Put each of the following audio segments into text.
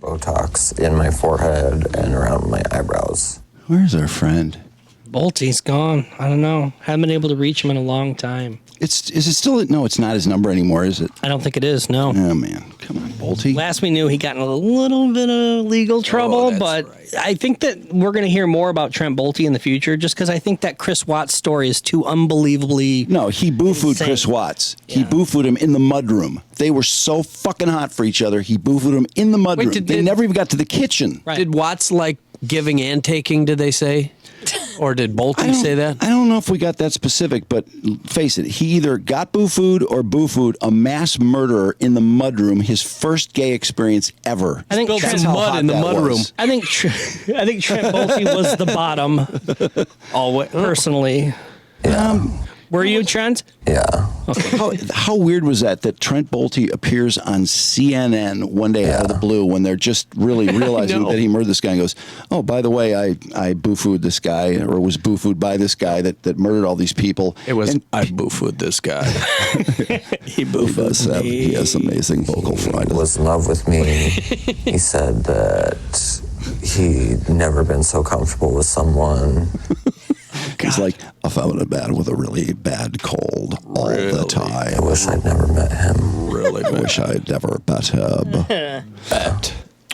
Botox in my forehead and around my eyebrows. Where's our friend? Bolte's gone. I don't know. Haven't been able to reach him in a long time. Is it still? No, it's not his number anymore, is it? I don't think it is, no. Oh, man. Come on, Bolte. Last we knew, he got in a little bit of legal trouble, but right. I think that we're going to hear more about Trent Bolte in the future just because I think that Chris Watts story is too unbelievably No, he boo-fooed Chris Watts. Yeah. He boo-fooed him in the mudroom. They were so fucking hot for each other. He boo-fooed him in the mudroom. They never even got to the kitchen. Right. Did Watts like giving and taking, did they say? Or did Bolte say that? I don't know if we got that specific, but face it, he either got boo-fooed or boo-fooed a mass murderer in the mudroom, his first gay experience ever. I think Trent some mud in the mudroom. I think Trent Bolte was the bottom. Personally. Were you, Trent? Yeah. Okay. How weird was that Trent Bolte appears on CNN one day out of the blue when they're just really realizing that he murdered this guy and goes, oh, by the way, I boo-fooed this guy or was boo-fooed by this guy that murdered all these people. It was, I boo-fooed this guy. He boo-fooed me. He has amazing vocal fry. He was in love with me. He said that he'd never been so comfortable with someone. He's like, if I'm in a bed with a really bad cold all the time. I wish I'd never met him. Really I wish I'd never met him.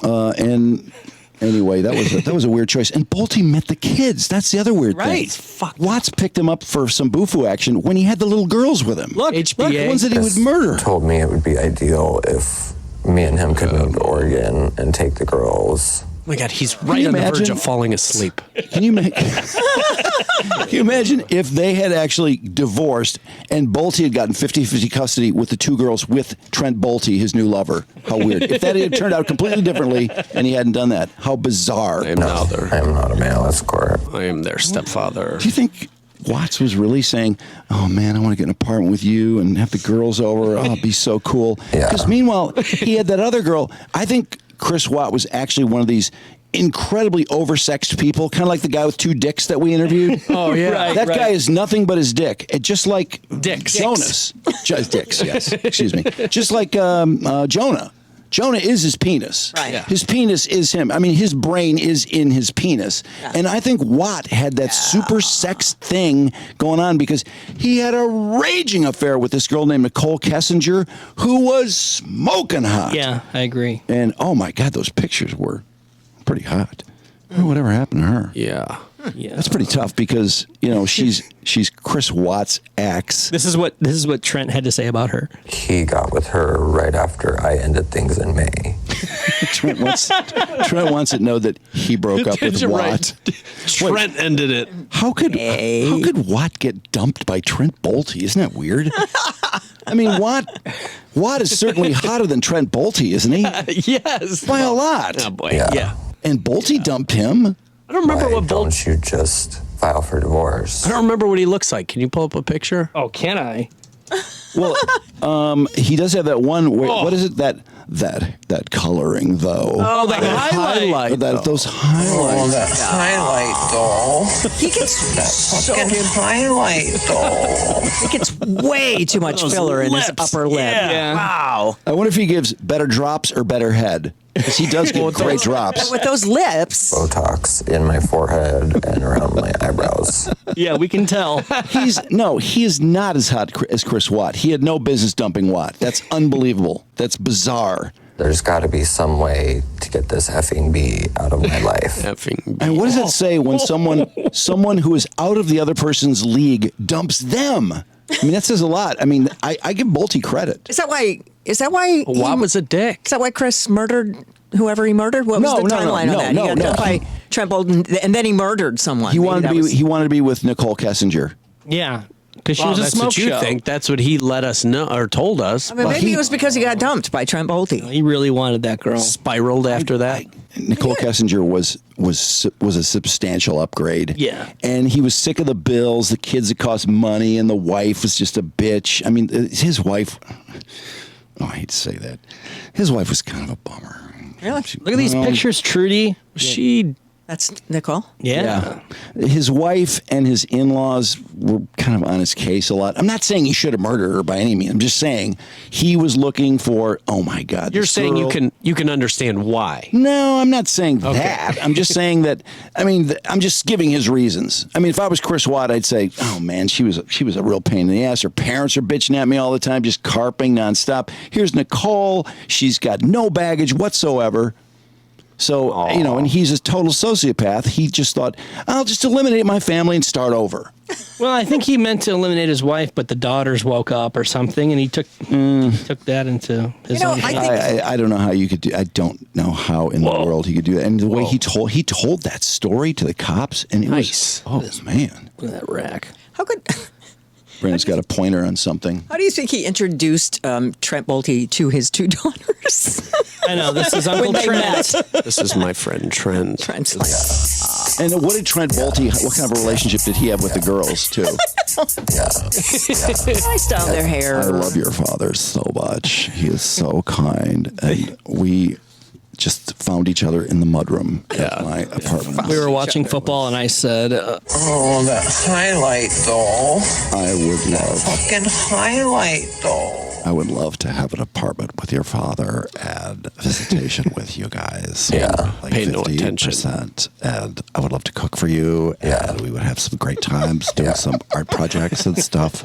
And anyway, that was a weird choice. And Bolte met the kids. That's the other weird thing. Right. Fuck. Watts picked him up for some boo-foo action when he had the little girls with him. Look, the ones that he would murder. Told me it would be ideal if me and him could move to Oregon and take the girls. Oh my God, he's right on the verge of falling asleep. Can you imagine if they had actually divorced and Bolte had gotten 50-50 custody with the two girls with Trent Bolte, his new lover? How weird. If that had turned out completely differently and he hadn't done that, how bizarre. I am not a male escort. I am their stepfather. Do you think Watts was really saying, oh, man, I want to get an apartment with you and have the girls over. Oh, it'd be so cool. Because meanwhile, he had that other girl. I think Chris Watt was actually one of these incredibly oversexed people, kind of like the guy with two dicks that we interviewed. Oh, yeah. That guy is nothing but his dick. Just like Dicks. Jonas. Just dicks, yes. Excuse me. Just like Jonah. Jonah is his penis. Right. Yeah. His penis is him. I mean, his brain is in his penis. Yeah. And I think Watt had that super sex thing going on because he had a raging affair with this girl named Nichol Kessinger who was smoking hot. Yeah, I agree. And, oh, my God, those pictures were pretty hot. I don't know whatever happened to her. Yeah. Yeah. That's pretty tough because, she's Chris Watt's ex. This is what Trent had to say about her. He got with her right after I ended things in May. Trent wants to know that he broke up with Watt. Trent ended it. How could Watt get dumped by Trent Bolte? Isn't that weird? I mean, Watt is certainly hotter than Trent Bolte, isn't he? Yes. By a lot. Oh, boy. Yeah. And Bolte dumped him? I don't remember what Bolte... Don't you just file for divorce? I don't remember what he looks like. Can you pull up a picture? Oh, can I? Well, he does have that one. What is it? That coloring though. Oh, the highlight. Those highlights. Oh, that highlight though. He gets that fucking highlight though. He gets way too much filler in his upper lip. Yeah. Wow. I wonder if he gives better drops or better head. Because he does get great drops. With those lips. Botox in my forehead and around my eyebrows. Yeah, we can tell. He is not as hot as Chris Watt. He had no business dumping Watt. That's unbelievable. That's bizarre. There's got to be some way to get this effing bee out of my life. Effing bee. And what does that say when someone who is out of the other person's league dumps them? I mean, that says a lot. I mean, I give Bolte credit. Is that why Watt was a dick? Is that why Chris murdered whoever he murdered? What was the timeline on that? He got dumped by Trent Bolte, and then he murdered someone. He wanted to be with Nichol Kessinger. Yeah. Because she was a that's smoke what you show. think. That's what he let us know or told us. I mean, maybe it was because he got dumped by Trent Bolte. He really wanted that girl. Spiraled after that. Nichol Kessinger was a substantial upgrade. Yeah. And he was sick of the bills, the kids that cost money, and the wife was just a bitch. I mean, his wife, I hate to say that. His wife was kind of a bummer. Really? Look at these pictures, Trudy. She That's Nichol. Yeah. His wife and his in-laws were kind of on his case a lot. I'm not saying he should have murdered her by any means. I'm just saying he was looking for, oh my God. You're this saying girl. you can understand why. No, I'm not saying that. I'm just saying that, I'm just giving his reasons. I mean, if I was Chris Watt, I'd say, oh man, she was a real pain in the ass. Her parents are bitching at me all the time, just carping nonstop. Here's Nichol. She's got no baggage whatsoever. So, and he's a total sociopath. He just thought, I'll just eliminate my family and start over. Well, I think he meant to eliminate his wife, but the daughters woke up or something, and he took that into his own hands. I don't know how you could do. I don't know how in the world he could do that. And the way he told that story to the cops, and it was, oh man, Look at that rack. How could? Brandon's got a pointer on something. How do you think he introduced Trent Bolte to his two daughters? I know, this is Uncle Trent. This is my friend Trent. Trent's like, And what did Trent Bolte? What kind of relationship did he have with the girls too? nice down their hair. I love your father so much. He is so kind, and we just found each other in the mudroom at my apartment. We were watching football, and I said, Oh, that highlight doll. I would love. Fucking highlight doll. I would love to have an apartment with your father and visitation with you guys. Yeah. Like Pay no attention. And I would love to cook for you. Yeah. And we would have some great times doing some art projects and stuff.